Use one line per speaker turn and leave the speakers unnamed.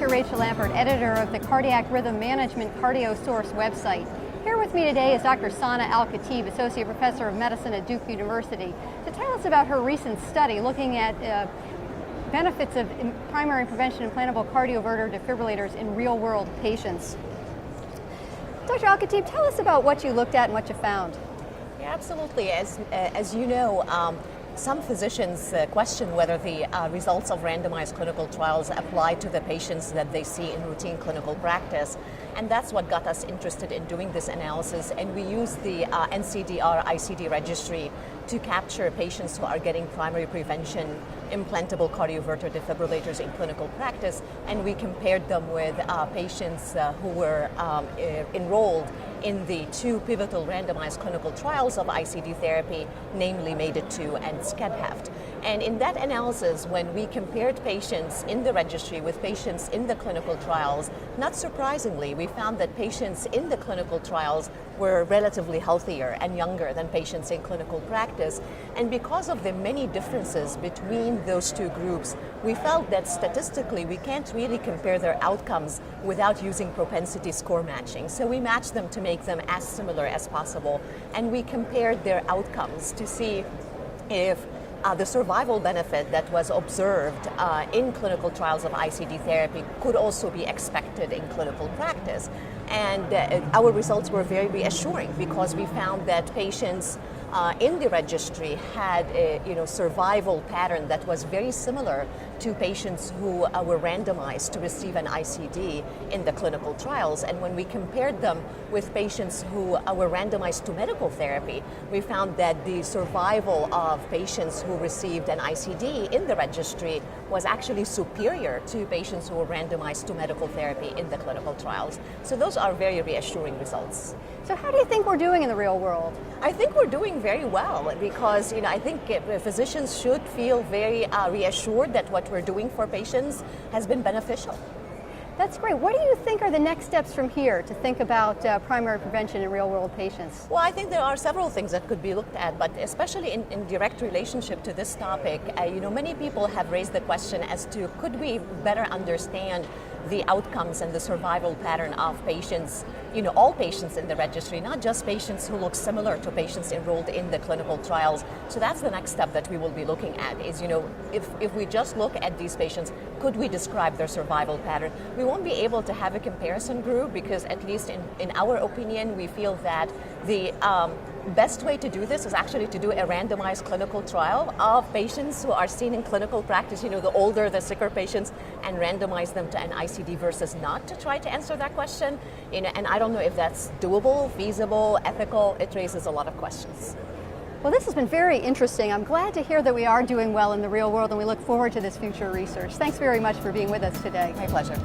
Dr. Rachel Lampert, editor of the Cardiac Rhythm Management CardioSource website. Here with me today is Dr. Sana Al-Khatib, Associate Professor of Medicine at Duke University, to tell us about her recent study looking at benefits of primary prevention implantable cardioverter defibrillators in real-world patients. Dr. Al-Khatib, tell us about what you looked at and what you found.
Yeah, absolutely. As you know, some physicians question whether the results of randomized clinical trials apply to the patients that they see in routine clinical practice. And that's what got us interested in doing this analysis. And we used the NCDR ICD registry to capture patients who are getting primary prevention implantable cardioverter defibrillators in clinical practice. And we compared them with patients who were enrolled in the two pivotal randomized clinical trials of ICD therapy, namely MADE-2 and SCEDHEFT. And in that analysis, when we compared patients in the registry with patients in the clinical trials, not surprisingly, we found that patients in the clinical trials were relatively healthier and younger than patients in clinical practice. And because of the many differences between those two groups, we felt that statistically we can't really compare their outcomes without using propensity score matching. So we matched them to make them as similar as possible. And we compared their outcomes to see if the survival benefit that was observed in clinical trials of ICD therapy could also be expected in clinical practice. And our results were very reassuring because we found that patients in the registry had a survival pattern that was very similar to patients who were randomized to receive an ICD in the clinical trials. And when we compared them with patients who were randomized to medical therapy, we found that the survival of patients who received an ICD in the registry was actually superior to patients who were randomized to medical therapy in the clinical trials. So those are very reassuring results.
So how do you think we're doing in the real world?
I think we're doing very well because I think physicians should feel very reassured that what we're doing for patients has been beneficial.
That's great. What do you think are the next steps from here to think about primary prevention in real-world patients?
Well, I think there are several things that could be looked at, but especially in direct relationship to this topic, many people have raised the question as to could we better understand the outcomes and the survival pattern of patients, all patients in the registry, not just patients who look similar to patients enrolled in the clinical trials. So that's the next step that we will be looking at is, if we just look at these patients, could we describe their survival pattern? We won't be able to have a comparison group because at least in our opinion, we feel that the best way to do this is actually to do a randomized clinical trial of patients who are seen in clinical practice, the older, the sicker patients, and randomize them to an ICD versus not to try to answer that question. And I don't know if that's doable, feasible, ethical. It raises a lot of questions.
Well, this has been very interesting. I'm glad to hear that we are doing well in the real world, and we look forward to this future research. Thanks very much for being with us today.
My pleasure.